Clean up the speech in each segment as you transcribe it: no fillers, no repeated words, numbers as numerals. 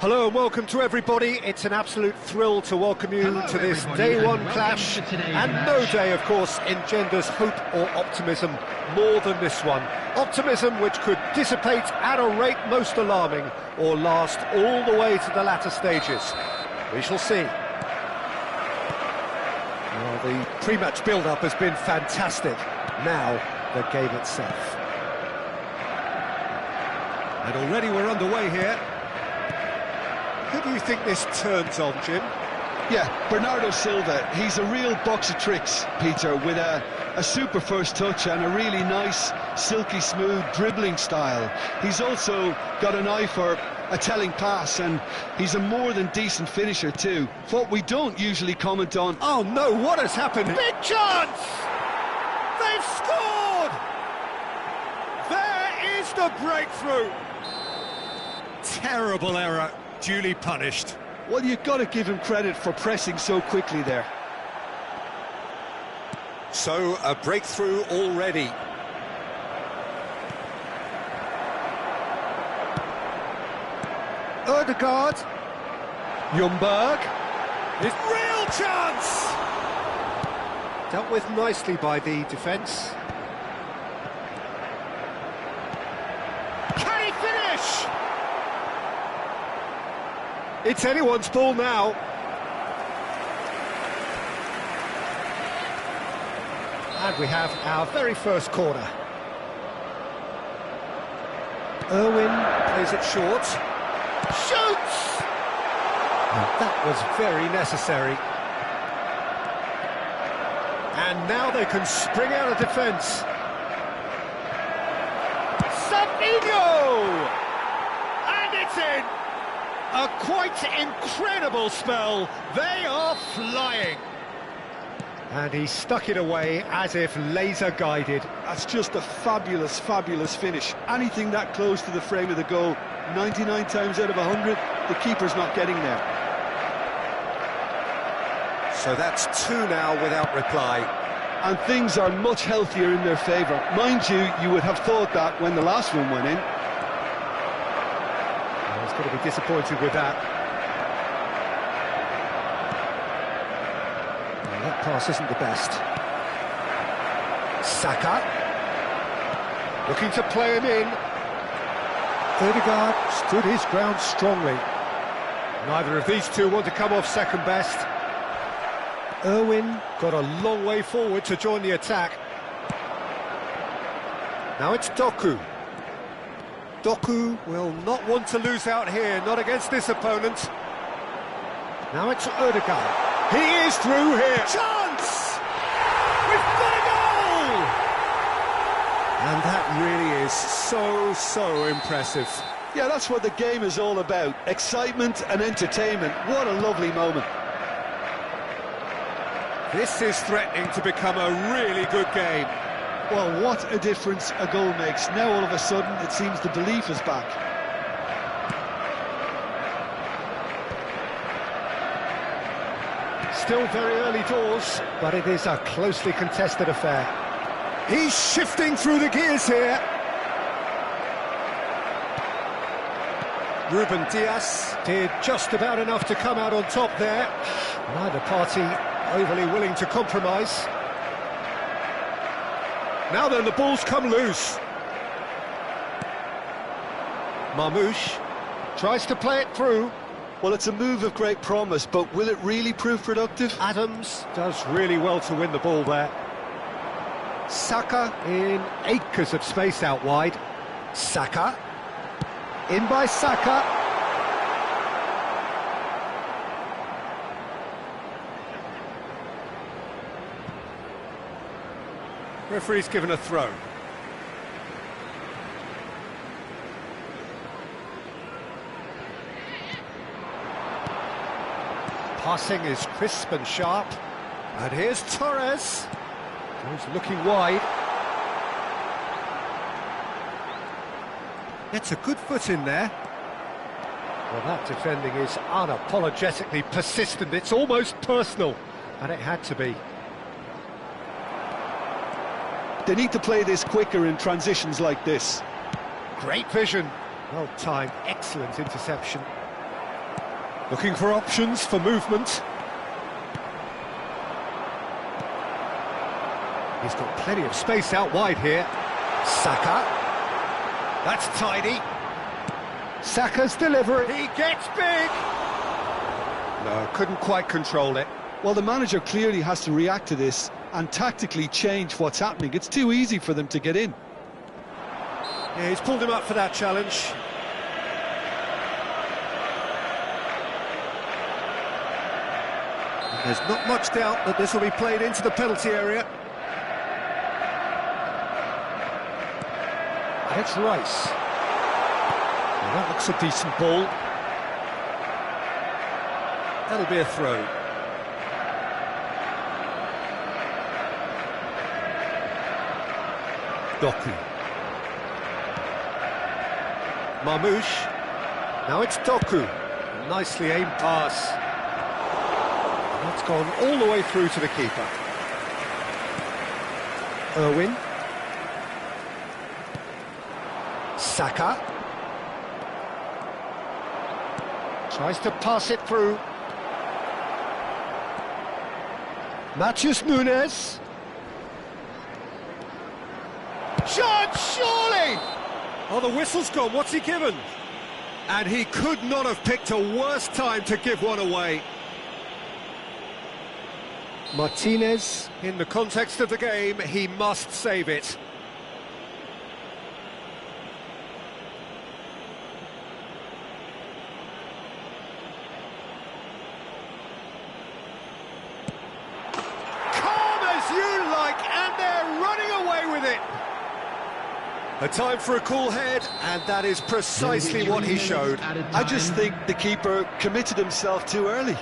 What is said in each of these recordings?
Hello and welcome to everybody. It's an absolute thrill to welcome you to this day one clash, and no day, of course, engenders hope or optimism more than this one. Optimism which could dissipate at a rate most alarming or last all the way to the latter stages. We shall see. Well, the pre-match build-up has been fantastic. Now, the game itself. And already we're underway here. Who do you think this turns on, Jim? Yeah, Bernardo Silva. He's a real box of tricks, Peter, with a super first touch and a really nice, silky smooth dribbling style. He's also got an eye for a telling pass, and he's a more than decent finisher too. What we don't usually comment on... Oh no, what has happened? Big chance! They've scored! There is the breakthrough! Terrible error. Duly punished. Well, you've got to give him credit for pressing so quickly there. So, a breakthrough already. Ødegaard. Ljungberg. His real chance! Dealt with nicely by the defence. Can he finish? It's anyone's ball now. And we have our very first corner. Irwin plays it short. Shoots! And that was very necessary. And now they can spring out of defence. Sabinho! And it's in! A quite incredible spell. They are flying. And he stuck it away as if laser-guided. That's just a fabulous, fabulous finish. Anything that close to the frame of the goal, 99 times out of 100, the keeper's not getting there. So that's two now without reply. And things are much healthier in their favour. Mind you, you would have thought that when the last one went in. He's going to be disappointed with that. Well, that pass isn't the best. Saka. Looking to play him in. Ødegaard stood his ground strongly. Neither of these two want to come off second best. Irwin got a long way forward to join the attack. Now it's Doku. Doku will not want to lose out here, not against this opponent. Now it's Ødegaard. He is through here. Chance! We've got a goal! And that really is so impressive. Yeah, that's what the game is all about. Excitement and entertainment. What a lovely moment. This is threatening to become a really good game. Well, what a difference a goal makes. Now, all of a sudden, it seems the belief is back. Still very early doors, but it is a closely contested affair. He's shifting through the gears here. Ruben Dias did just about enough to come out on top there. Neither party overly willing to compromise. Now then, the ball's come loose. Marmoush tries to play it through. Well, it's a move of great promise, but will it really prove productive? Adams does really well to win the ball there. Saka in acres of space out wide. Saka. In by Saka. Referee's given a throw. Passing is crisp and sharp. And here's Torres. He's looking wide. Gets a good foot in there. Well, that defending is unapologetically persistent. It's almost personal. And it had to be. They need to play this quicker in transitions like this. Great vision. Well timed, excellent interception. Looking for options for movement. He's got plenty of space out wide here. Saka. That's tidy. Saka's delivery. He gets big. No, couldn't quite control it. Well, the manager clearly has to react to this and tactically change what's happening. It's too easy for them to get in. Yeah, he's pulled him up for that challenge. There's not much doubt that this will be played into the penalty area. And it's Rice. Well, that looks a decent ball. That'll be a throw. Doku. Marmouche. Now it's Doku. A nicely aimed pass. And that's gone all the way through to the keeper. Irwin. Saka. Tries to pass it through. Matheus Nunes. Shot, surely! Oh, the whistle's gone. What's he given? And he could not have picked a worse time to give one away. Martinez, in the context of the game, he must save it. And they're running away with it. A time for a cool head, and that is precisely what he showed. I just think the keeper committed himself too early.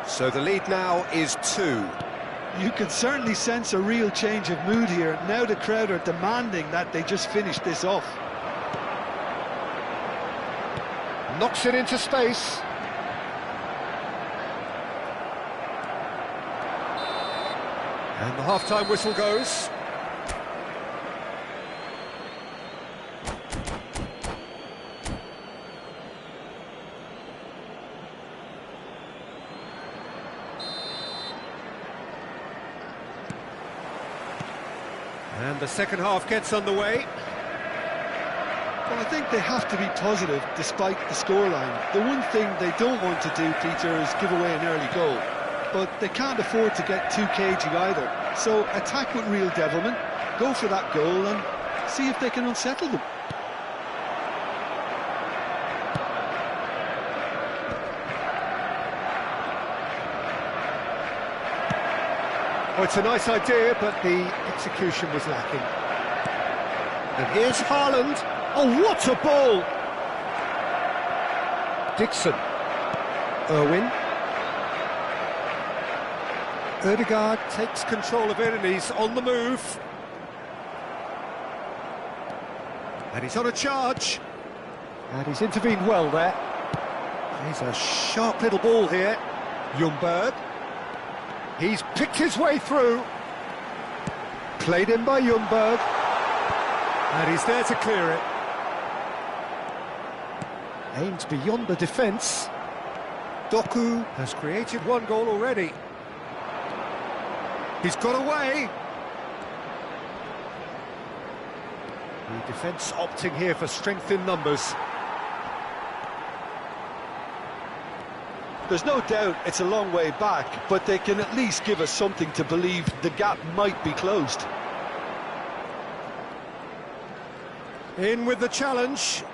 So the lead now is 2. You can certainly sense a real change of mood here. Now the crowd are demanding that they just finish this off. Knocks it into space. And the half-time whistle goes. And the second half gets underway. Well, I think they have to be positive despite the scoreline. The one thing they don't want to do, Peter, is give away an early goal. But they can't afford to get too cagey either. So attack with real devilment, go for that goal and see if they can unsettle them. Oh, it's a nice idea, but the execution was lacking. And here's Haaland. Oh, what a ball! Dixon. Irwin. Ødegaard takes control of it and he's on the move. And he's on a charge. And he's intervened well there. He's a sharp little ball here. Ljungberg. He's picked his way through. Played in by Ljungberg. And he's there to clear it. Aimed beyond the defence. Doku has created one goal already. He's got away. The defence opting here for strength in numbers. There's no doubt it's a long way back, but they can at least give us something to believe the gap might be closed. In with the challenge.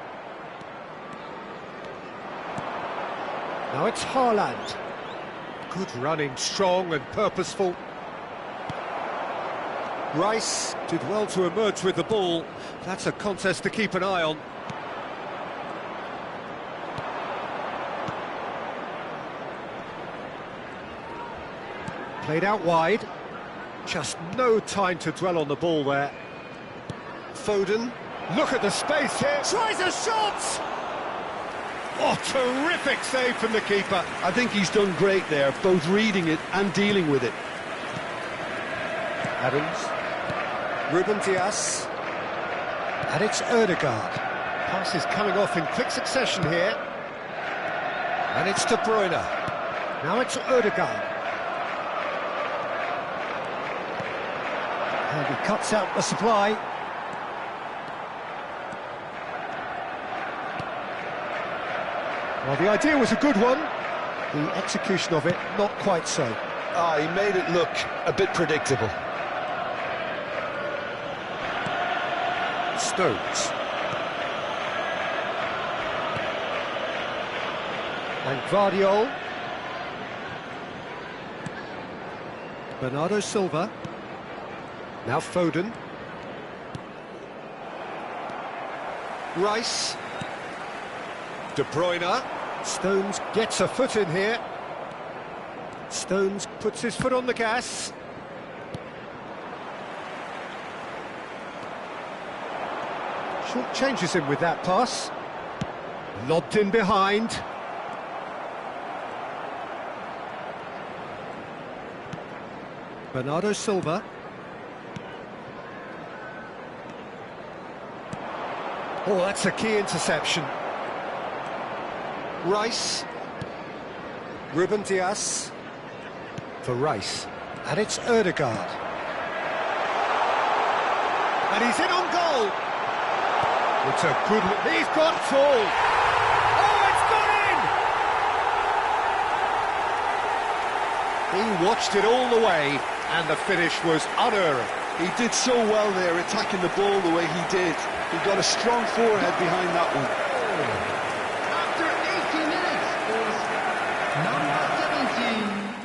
Now it's Haaland. Good running, strong and purposeful. Rice did well to emerge with the ball. That's a contest to keep an eye on. Played out wide. Just no time to dwell on the ball there. Foden. Look at the space here. Tries a shot! Oh, terrific save from the keeper. I think he's done great there, both reading it and dealing with it. Adams. Ruben Dias. And it's Ødegaard. Pass is coming off in quick succession here. And it's De Bruyne. Now it's Ødegaard. And he cuts out the supply. Well, the idea was a good one. The execution of it, not quite so. He made it look a bit predictable. Stones. And Guardiola. Bernardo Silva. Now Foden. Rice. De Bruyne. Stones gets a foot in here. Stones puts his foot on the gas. Short changes him with that pass. Lobbed in behind. Bernardo Silva. Oh, that's a key interception. Rice. Ruben Dias. For Rice. And it's Ødegaard. And he's in on goal. It's a good look. He's got full. Oh, it's gone in! He watched it all the way, and the finish was unerring. He did so well there, attacking the ball the way he did. He got a strong forehead behind that one. After 80 minutes is number 17.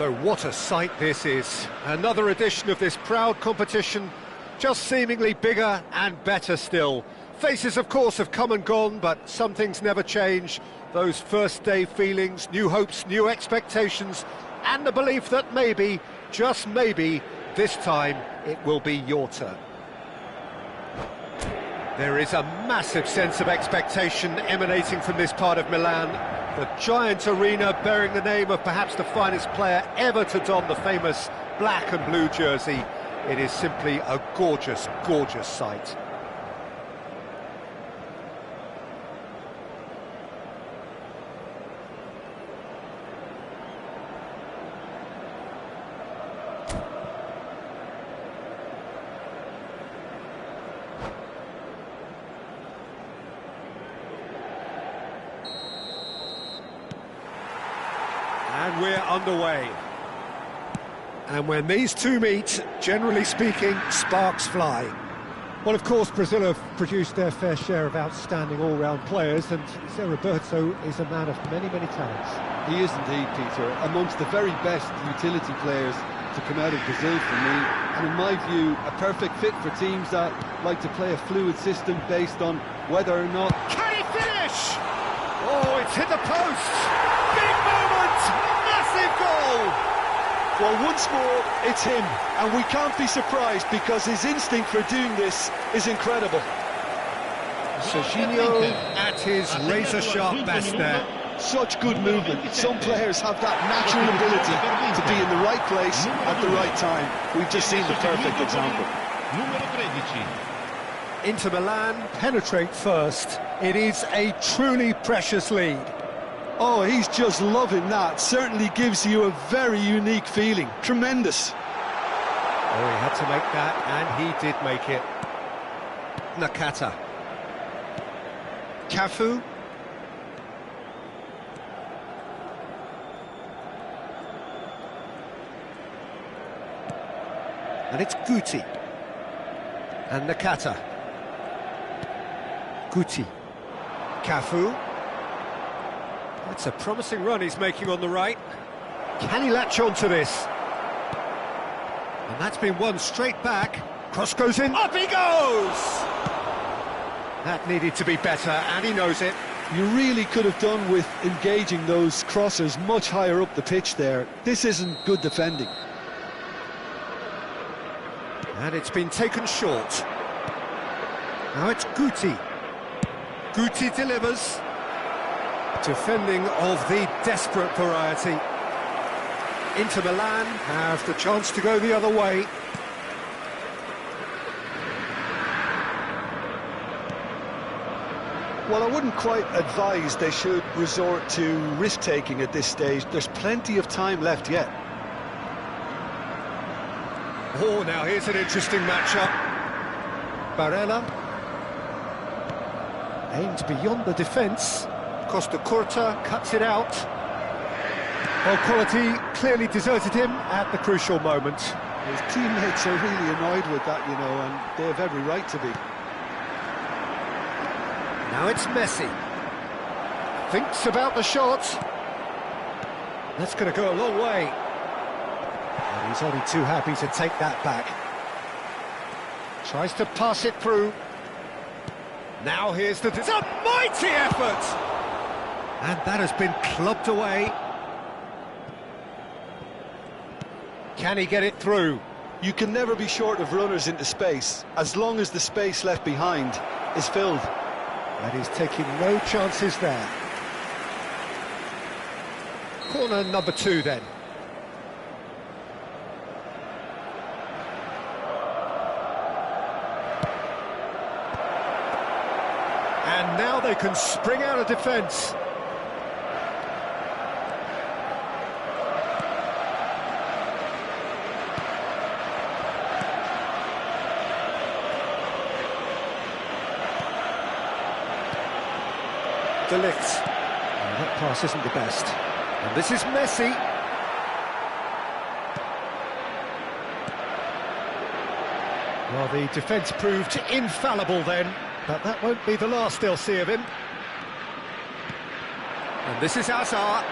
So what a sight this is. Another edition of this proud competition, just seemingly bigger and better still. Faces, of course, have come and gone, but some things never change. Those first day feelings, new hopes, new expectations, and the belief that maybe, just maybe, this time it will be your turn. There is a massive sense of expectation emanating from this part of Milan. The giant arena bearing the name of perhaps the finest player ever to don the famous black and blue jersey. It is simply a gorgeous, gorgeous sight. And we're underway. And when these two meet, generally speaking, sparks fly. Well, of course, Brazil have produced their fair share of outstanding all-round players, and Zé Roberto is a man of many, many talents. He is indeed, Peter, amongst the very best utility players to come out of Brazil for me, and in my view, a perfect fit for teams that like to play a fluid system based on whether or not... Can he finish? Oh, it's hit the post! Big moment! Massive goal! Well, once more, it's him, and we can't be surprised because his instinct for doing this is incredible. Serginho at his razor-sharp best there. Such good movement. Some players have that natural ability to be in the right place at the right time. We've just seen the perfect example. Inter Milan penetrate first. It is a truly precious lead. Oh, he's just loving that. Certainly gives you a very unique feeling. Tremendous. Oh, he had to make that, and he did make it. Nakata. Cafu. And it's Guti. And Nakata. Guti. Cafu. It's a promising run he's making on the right. Can he latch on to this? And that's been won straight back. Cross goes in. Up he goes! That needed to be better, and he knows it. You really could have done with engaging those crossers much higher up the pitch there. This isn't good defending. And it's been taken short. Now it's Guti. Guti delivers. Defending of the desperate variety. Inter Milan have the chance to go the other way. Well, I wouldn't quite advise they should resort to risk-taking at this stage. There's plenty of time left yet. Oh, now here's an interesting matchup. Barella. Aimed beyond the defence. Costa Curta cuts it out. Well, quality clearly deserted him at the crucial moment. His teammates are really annoyed with that, you know, and they have every right to be. Now it's Messi. Thinks about the shot. That's going to go a long way. And he's only too happy to take that back. Tries to pass it through. Now here's the... It's a mighty effort! And that has been clubbed away. Can he get it through? You can never be short of runners into space, as long as the space left behind is filled. And he's taking no chances there. Corner number 2 then. And now they can spring out of defence. De Ligt. That pass isn't the best. And this is Messi. Well, the defence proved infallible then, but that won't be the last they'll see of him. And this is Hazard.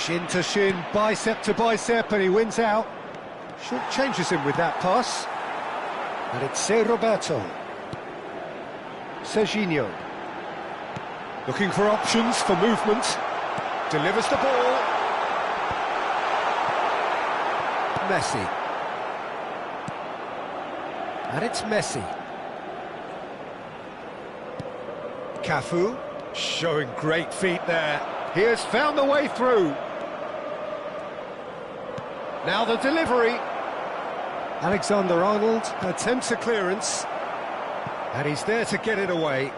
Shin to shin, bicep to bicep, and he wins out. Short changes him with that pass. And it's Roberto. Serginho. Looking for options for movement. Delivers the ball. Messi. And it's Messi. Cafu, showing great feet there. He has found the way through. Now the delivery. Alexander-Arnold attempts a clearance. And he's there to get it away.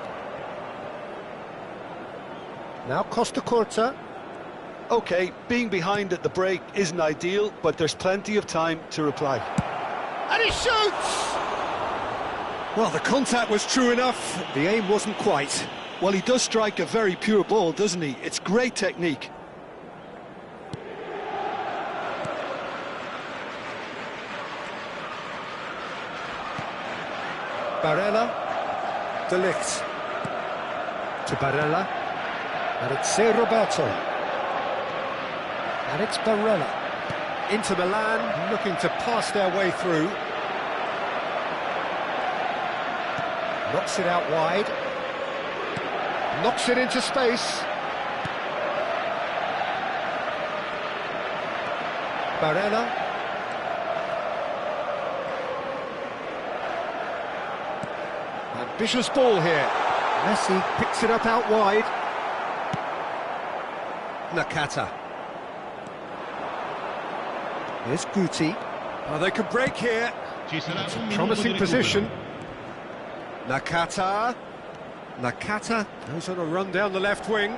Now Costa Curta. OK, being behind at the break isn't ideal, but there's plenty of time to reply. And he shoots! Well, the contact was true enough, the aim wasn't quite. Well, he does strike a very pure ball, doesn't he? It's great technique. Barella, De Ligt. To Barella, and it's Roberto. And it's Barella. Into Milan, looking to pass their way through. Knocks it out wide. Knocks it into space. Barella. Ambitious ball here. Messi picks it up out wide. Nakata. Here's Guti. Oh, they could break here. It's a promising position. Nakata. Nakata goes on a run down the left wing.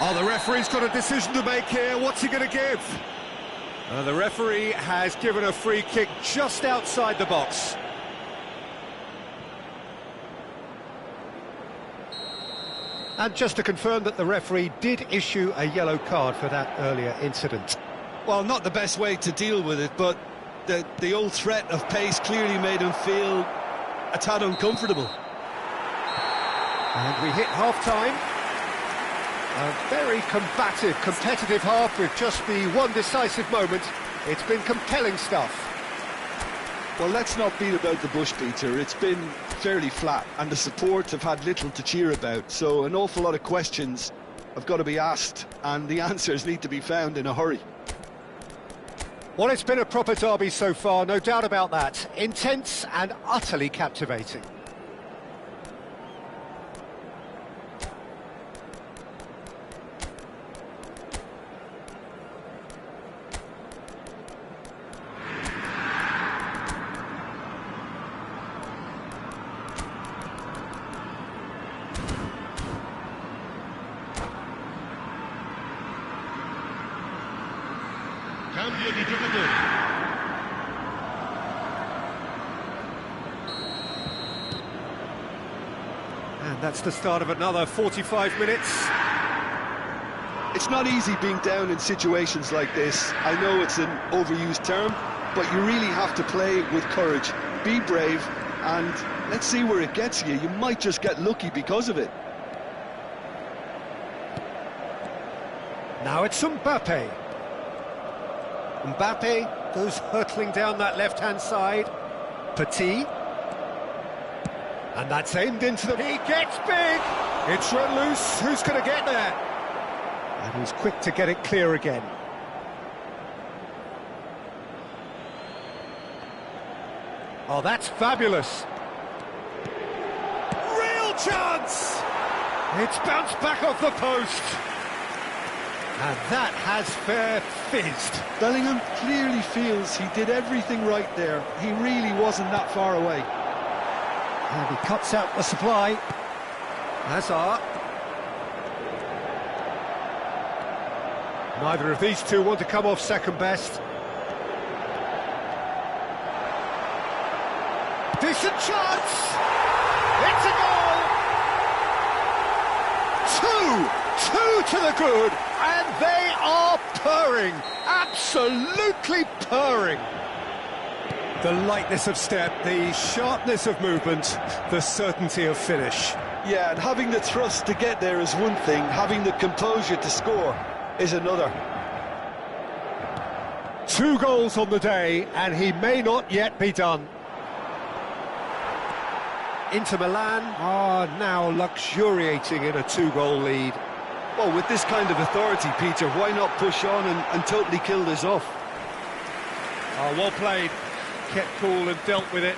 Oh, the referee's got a decision to make here. What's he going to give? The referee has given a free kick just outside the box. And just to confirm that the referee did issue a yellow card for that earlier incident. Well, not the best way to deal with it, but the old threat of pace clearly made him feel a tad uncomfortable. And we hit half-time. A very combative, competitive half with just the one decisive moment. It's been compelling stuff. Well, let's not beat about the bush, Peter. It's been fairly flat, and the support have had little to cheer about, so an awful lot of questions have got to be asked, and the answers need to be found in a hurry. Well, it's been a proper derby so far, no doubt about that. Intense and utterly captivating. Cambio di giocatore. And that's the start of another 45 minutes. It's not easy being down in situations like this. I know it's an overused term, but you really have to play with courage. Be brave, and let's see where it gets you. You might just get lucky because of it. Now it's Mbappe. Mbappe goes hurtling down that left-hand side. Petit. And that's aimed into the... He gets big! It's run loose. Who's going to get there? And he's quick to get it clear again. Oh, that's fabulous. Real chance! It's bounced back off the post. And that has fair fizzed. Bellingham clearly feels he did everything right there. He really wasn't that far away. And he cuts out the supply. Hazard. Neither of these two want to come off second best. Decent chance! It's a goal! Two to the good, and they are purring, absolutely purring. The lightness of step, the sharpness of movement, the certainty of finish. Yeah, and having the thrust to get there is one thing, having the composure to score is another. 2 goals on the day, and he may not yet be done. Inter Milan are now luxuriating in a 2-goal lead. Well, with this kind of authority, Peter, why not push on and totally kill this off? Oh, well played. Kept cool and dealt with it.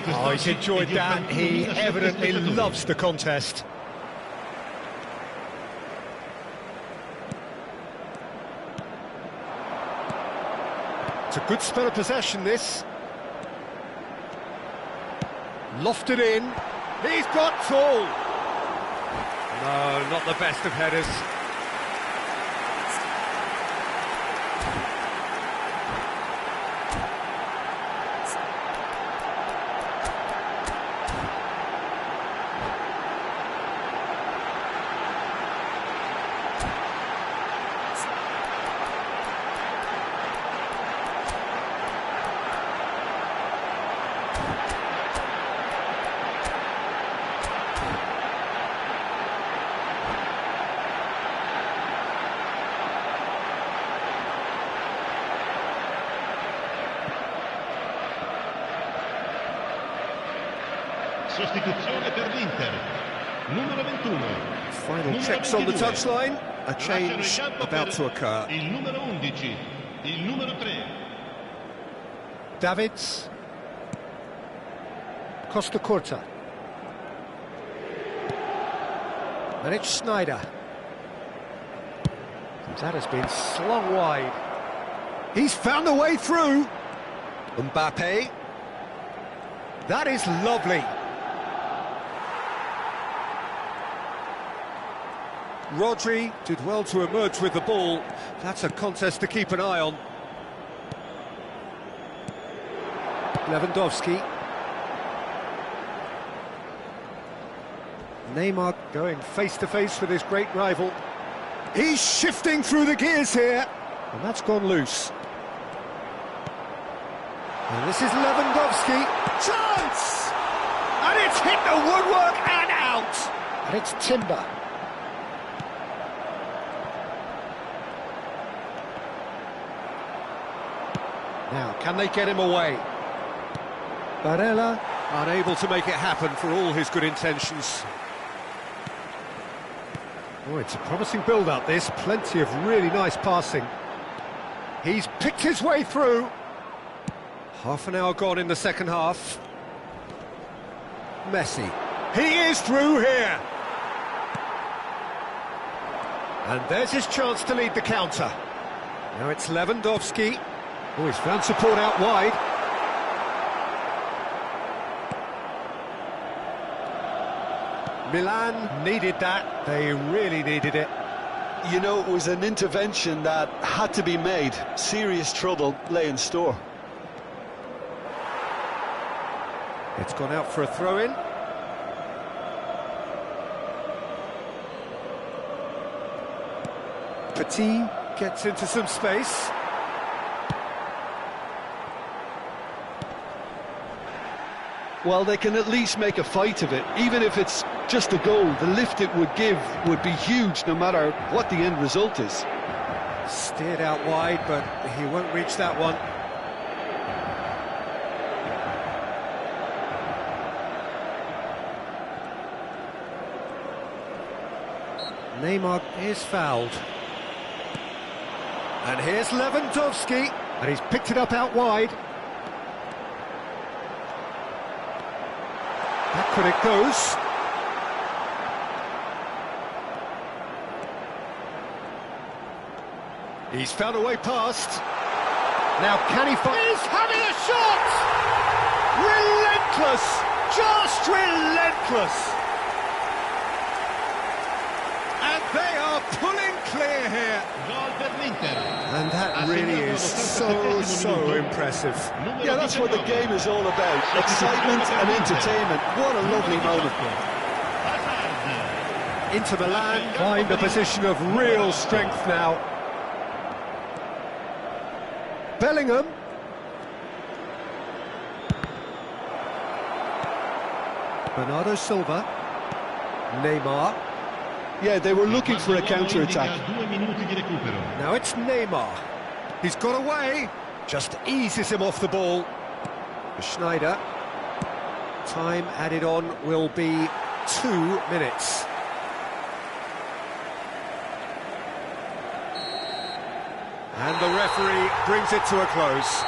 Oh, he's enjoyed that. He evidently loves the contest. It's a good spell of possession, this. Lofted in. He's got Tool. No, not the best of headers. Sostituzione per l'Inter. Numero 21. Final checks on the touchline. A change about to occur. Il numero 11. Il numero 3. Davids. Costa Curta. And it's Sneijder. That has been slung wide. He's found a way through. Mbappe. That is lovely. Rodri did well to emerge with the ball. That's a contest to keep an eye on. Lewandowski. Neymar going face-to-face with his great rival. He's shifting through the gears here. And that's gone loose. And this is Lewandowski. Chance! And it's hit the woodwork and out. And it's Timber. Now, can they get him away? Barella unable to make it happen for all his good intentions. Oh, it's a promising build-up, this. Plenty of really nice passing. He's picked his way through. Half an hour gone in the second half. Messi. He is through here. And there's his chance to lead the counter. Now it's Lewandowski. Oh, he's found support out wide. Milan needed that. They really needed it. You know, it was an intervention that had to be made. Serious trouble lay in store. It's gone out for a throw-in. Petit gets into some space. Well, they can at least make a fight of it. Even if it's just a goal, the lift it would give would be huge no matter what the end result is. Steered out wide, but he won't reach that one. Neymar is fouled. And here's Lewandowski, and he's picked it up out wide. Back when it goes. He's found a way past. Now can he find... He's having a shot! Relentless! Just relentless! And they are pulling clear here. And that really is so impressive. Yeah, that's what the game is all about. Excitement and entertainment. What a lovely moment. Inter Milan find a position of real strength now. Bellingham. Bernardo Silva. Neymar. Yeah, they were looking for a counter-attack. Now it's Neymar. He's got away. Just eases him off the ball. Schneider. Time added on will be 2 minutes. And the referee brings it to a close.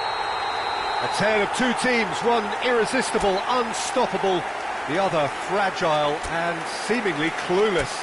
A tale of two teams, one irresistible, unstoppable, the other fragile and seemingly clueless.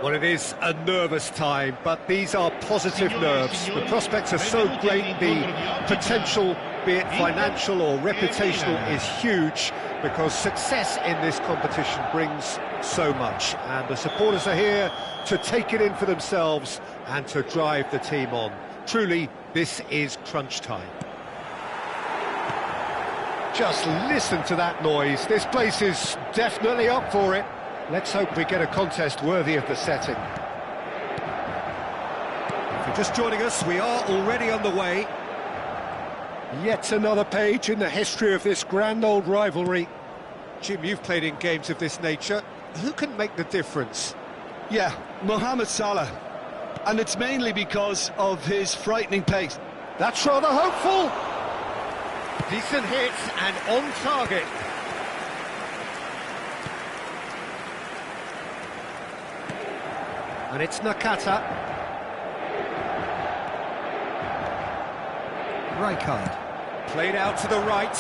Well, it is a nervous time, but these are positive nerves. The prospects are so great, the potential, be it financial or reputational, is huge, because success in this competition brings so much. And the supporters are here to take it in for themselves and to drive the team on. Truly, this is crunch time. Just listen to that noise. This place is definitely up for it. Let's hope we get a contest worthy of the setting. If you're just joining us, we are already underway. Yet another page in the history of this grand old rivalry. Jim, you've played in games of this nature. Who can make the difference? Yeah, Mohamed Salah. And it's mainly because of his frightening pace. That's rather hopeful. Decent hits and on target. And it's Nakata. Rijkaard. Played out to the right.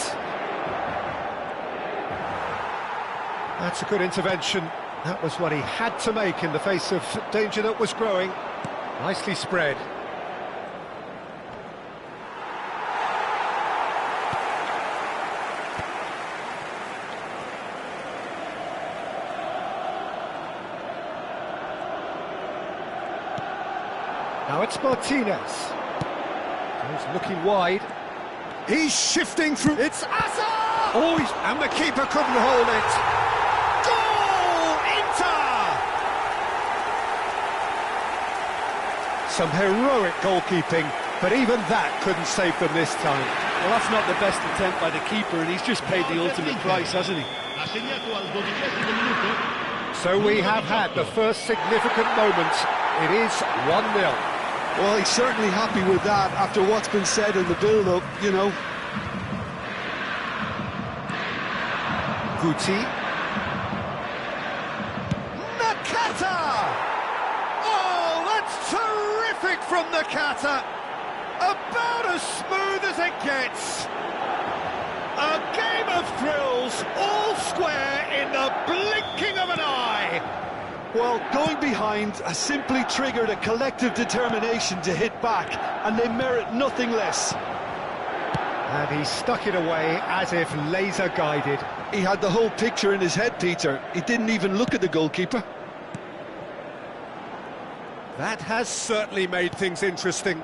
That's a good intervention. That was what he had to make in the face of danger that was growing. Nicely spread. Now it's Martinez. He's looking wide. He's shifting through. It's Asa! Oh, and the keeper couldn't hold it. Goal! Inter! Some heroic goalkeeping, but even that couldn't save them this time. Well, that's not the best attempt by the keeper, and he's just paid the ultimate price, hasn't he? Ha segnato al 12° minuto. So we have had the first significant moment. It is 1-0. Well, he's certainly happy with that after what's been said in the build-up, you know. Guti. Nakata! Oh, that's terrific from Nakata! About as smooth as it gets. A game of thrills, all square in the blinking of an eye. Well, going behind has simply triggered a collective determination to hit back, and they merit nothing less. And he stuck it away as if laser-guided. He had the whole picture in his head, Peter. He didn't even look at the goalkeeper. That has certainly made things interesting.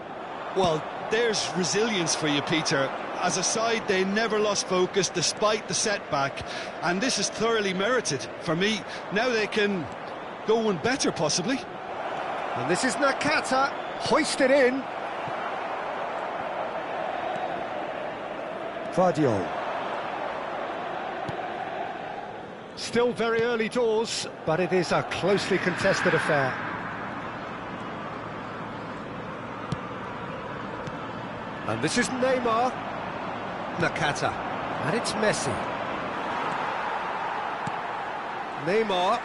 Well, there's resilience for you, Peter. As a side, they never lost focus despite the setback, and this is thoroughly merited. For me, now they can go one better, possibly. And this is Nakata, hoisted in. Vardio. Still very early doors, but it is a closely contested affair. And this is Neymar. Nakata. And it's Messi. Neymar.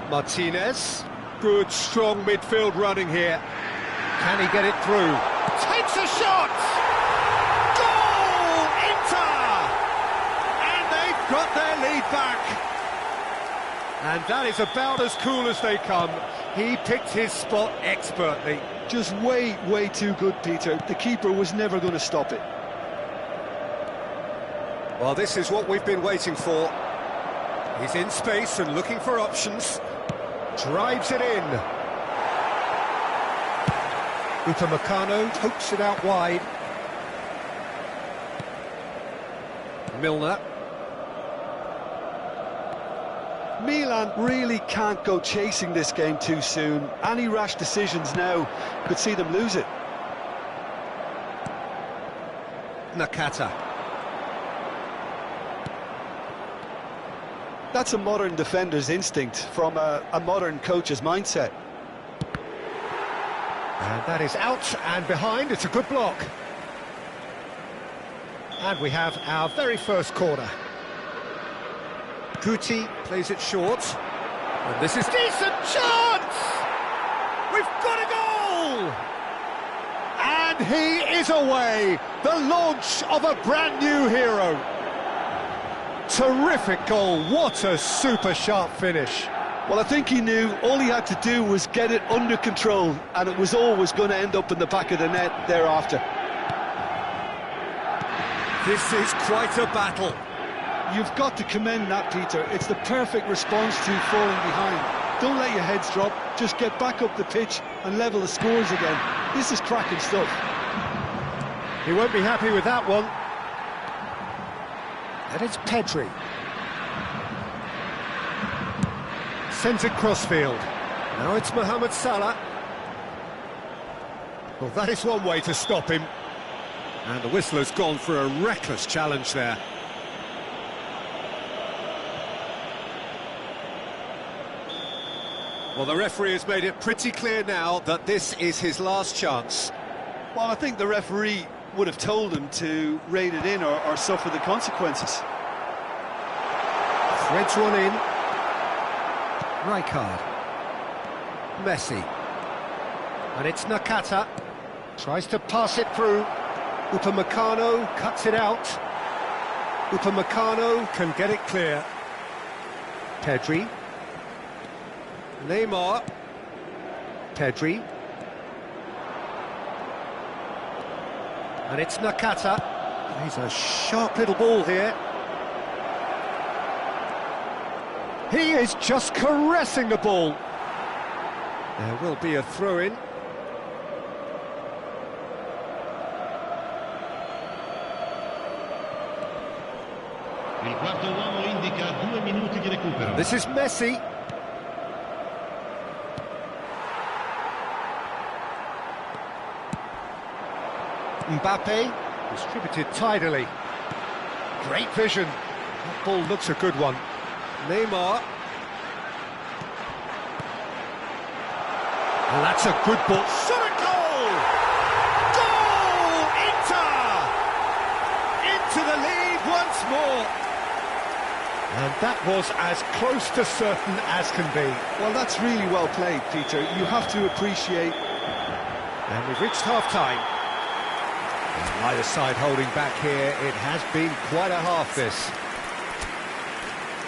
Martinez. Good, strong midfield running here. Can he get it through? Takes a shot! Goal! Inter! And they've got their lead back. And that is about as cool as they come. He picked his spot expertly. Just way, way too good, Peter. The keeper was never going to stop it. Well, this is what we've been waiting for. He's in space and looking for options. Drives it in. Upamecano pokes it out wide. Milner. Milan really can't go chasing this game too soon. Any rash decisions now could see them lose it. Nakata. That's a modern defender's instinct from a modern coach's mindset. And that is out and behind. It's a good block. And we have our very first corner. Guti plays it short. And this is decent chance! We've got a goal! And he is away. The launch of a brand new hero. Terrific goal. What a super sharp finish. Well, I think he knew all he had to do was get it under control, and it was always going to end up in the back of the net thereafter. This is quite a battle. You've got to commend that, Peter. It's the perfect response to falling behind. Don't let your heads drop, just get back up the pitch and level the scores again. This is cracking stuff. He won't be happy with that one. And it's Pedri. Sends it crossfield. Now it's Mohamed Salah. Well, that is one way to stop him. And the whistler's gone for a reckless challenge there. Well, the referee has made it pretty clear now that this is his last chance. Well, I think the referee would have told him to rein it in or suffer the consequences. Threads one in. Rijkaard. Messi. And it's Nakata. Tries to pass it through. Upamecano cuts it out. Upamecano can get it clear. Pedri. Neymar. Pedri. And it's Nakata. He's a sharp little ball here. He is just caressing the ball. There will be a throw-in. Il quarto uomo indica 2 minuti di recupero. This is Messi. Mbappe, distributed tidily. Great vision. That ball looks a good one. Neymar. And that's a good ball. Shot a goal! Goal! Inter! Into the lead once more. And that was as close to certain as can be. Well, that's really well played, Peter. You have to appreciate... And we've reached half-time. Neither side holding back here. It has been quite a half, this.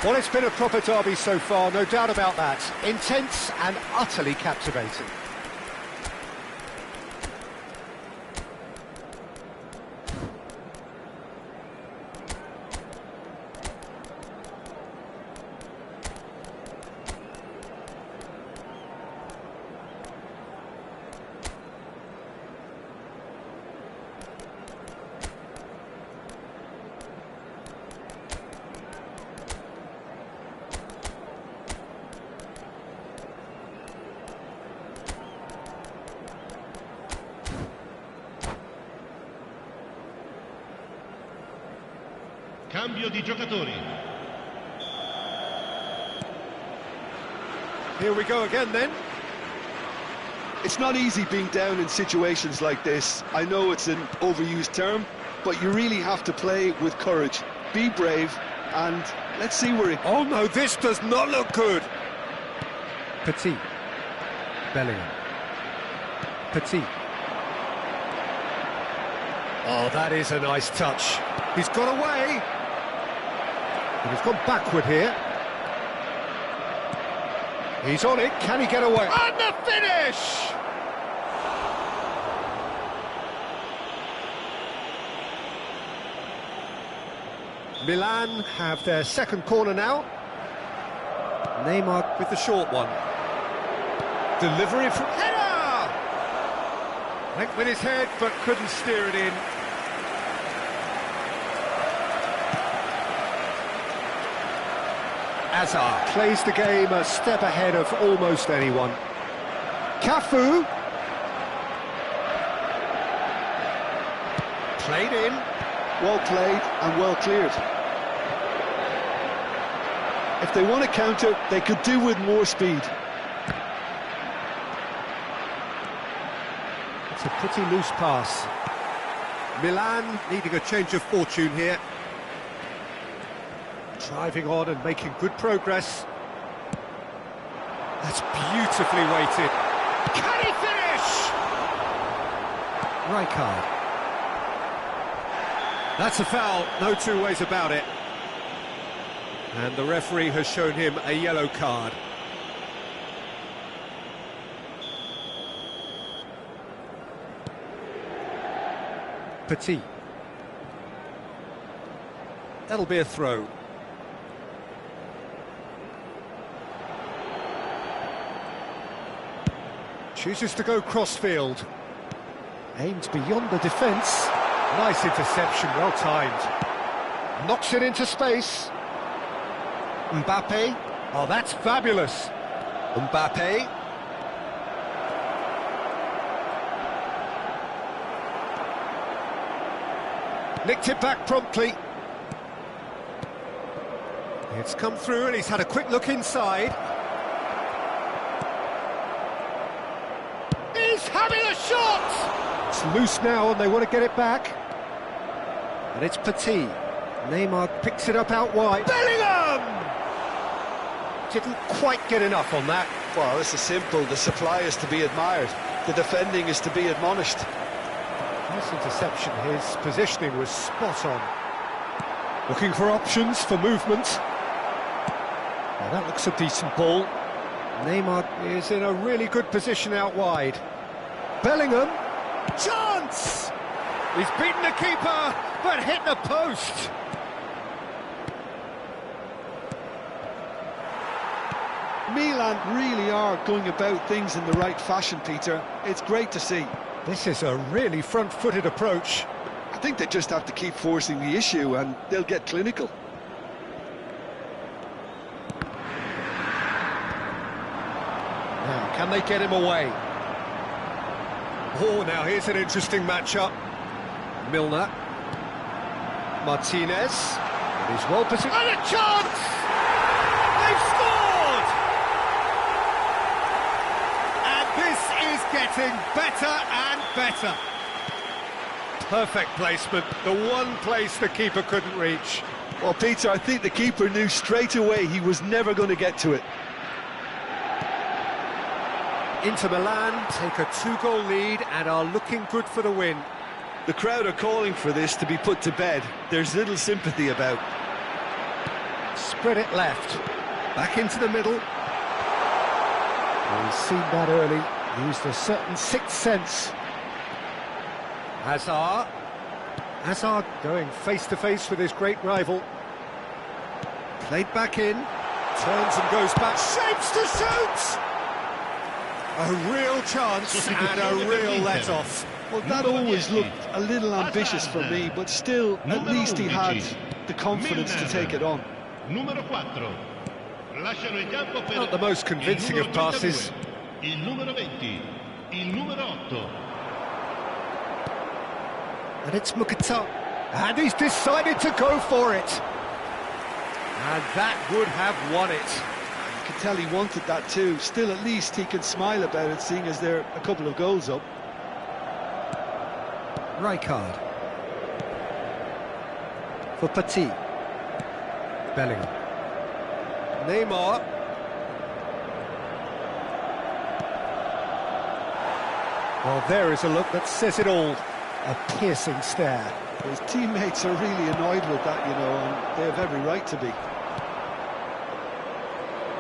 Well, it's been a proper derby so far, no doubt about that. Intense and utterly captivating. Cambio di giocatori. Here we go again then. It's not easy being down in situations like this. I know it's an overused term, but you really have to play with courage. Be brave, and let's see where it... Oh no, this does not look good. Petit. Bellingham. Petit. Oh, that is a nice touch. He's got away. But he's gone backward here. He's on it. Can he get away? And the finish! Milan have their second corner now. Neymar with the short one. Delivery from header! Went with his head, but couldn't steer it in. Hazard plays the game a step ahead of almost anyone. Cafu. Played in. Well played and well cleared. If they want to counter, they could do with more speed. It's a pretty loose pass. Milan needing a change of fortune here. Driving on and making good progress. That's beautifully weighted. Can he finish? Rijkaard. That's a foul, no two ways about it. And the referee has shown him a yellow card. Petit. That'll be a throw. Chooses to go crossfield. Aims beyond the defence. Nice interception, well timed. Knocks it into space. Mbappe. Oh, that's fabulous. Mbappe. Nicked it back promptly. It's come through and he's had a quick look inside. He's having a shot! It's loose now and they want to get it back. And it's Petit. Neymar picks it up out wide. Bellingham! Didn't quite get enough on that. Well, this is simple. The supply is to be admired. The defending is to be admonished. Nice interception, his positioning was spot on. Looking for options for movement. Now that looks a decent ball. Neymar is in a really good position out wide. Bellingham, chance! He's beaten the keeper, but hit the post. Milan really are going about things in the right fashion, Peter. It's great to see. This is a really front-footed approach. I think they just have to keep forcing the issue and they'll get clinical. Now, can they get him away? Oh, now here's an interesting matchup. Milner. Martinez. He's well positioned. And a chance! They've scored! And this is getting better and better. Perfect placement, the one place the keeper couldn't reach. Well, Peter, I think the keeper knew straight away he was never going to get to it. Inter Milan take a 2-goal lead and are looking good for the win. The crowd are calling for this to be put to bed. There's little sympathy about. Spread it left, back into the middle. Well, he's seen that early, used a certain sixth sense. Hazard going face-to-face with his great rival. Played back in, turns and goes back, shapes to shoot! A real chance and a real let-off. Well, that always looked a little ambitious for me, but still, at least he had the confidence to take it on. Not the most convincing of passes. And it's Mukata, and he's decided to go for it. And that would have won it. You can tell he wanted that too. Still, at least he can smile about it, seeing as they're a couple of goals up. Rijkaard. For Petit. Bellingham. Neymar. Well, there is a look that says it all. A piercing stare. His teammates are really annoyed with that, you know, and they have every right to be.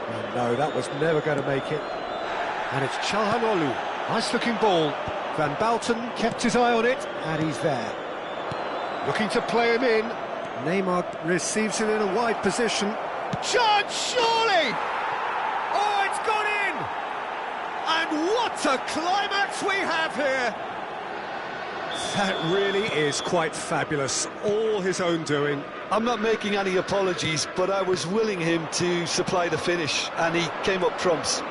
Oh, no, that was never going to make it. And it's Çalhanoğlu. Nice-looking ball. Van Bouten kept his eye on it, and he's there. Looking to play him in. Neymar receives it in a wide position. Chance, surely! Oh, it's gone in! And what a climax we have here! That really is quite fabulous, all his own doing. I'm not making any apologies, but I was willing him to supply the finish, and he came up trumps.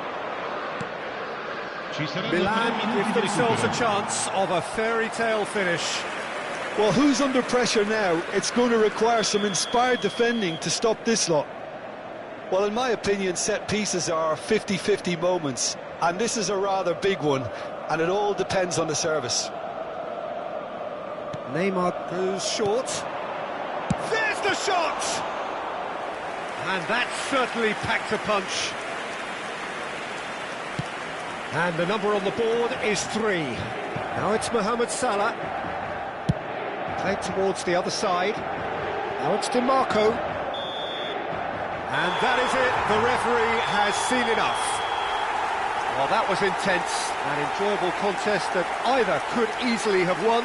Milan give themselves a chance of a fairy tale finish. Well, who's under pressure now? It's going to require some inspired defending to stop this lot. Well, in my opinion, set pieces are 50-50 moments, and this is a rather big one, and it all depends on the service. Neymar goes short. There's the shot! And that certainly packed a punch. And the number on the board is 3. Now it's Mohamed Salah. Played towards the other side. Now it's Di Marco. And that is it. The referee has seen enough. Well, that was intense. An enjoyable contest that either could easily have won.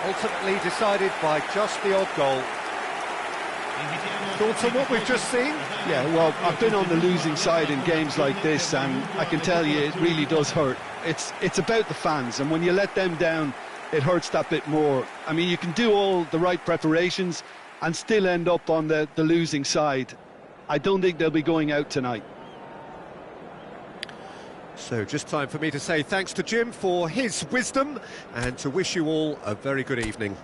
Ultimately decided by just the odd goal. Thoughts on what we've just seen? Yeah, well, I've been on the losing side in games like this, and I can tell you it really does hurt. It's about the fans, and when you let them down, it hurts that bit more. I mean, you can do all the right preparations and still end up on the losing side. I don't think they'll be going out tonight. So just time for me to say thanks to Jim for his wisdom and to wish you all a very good evening.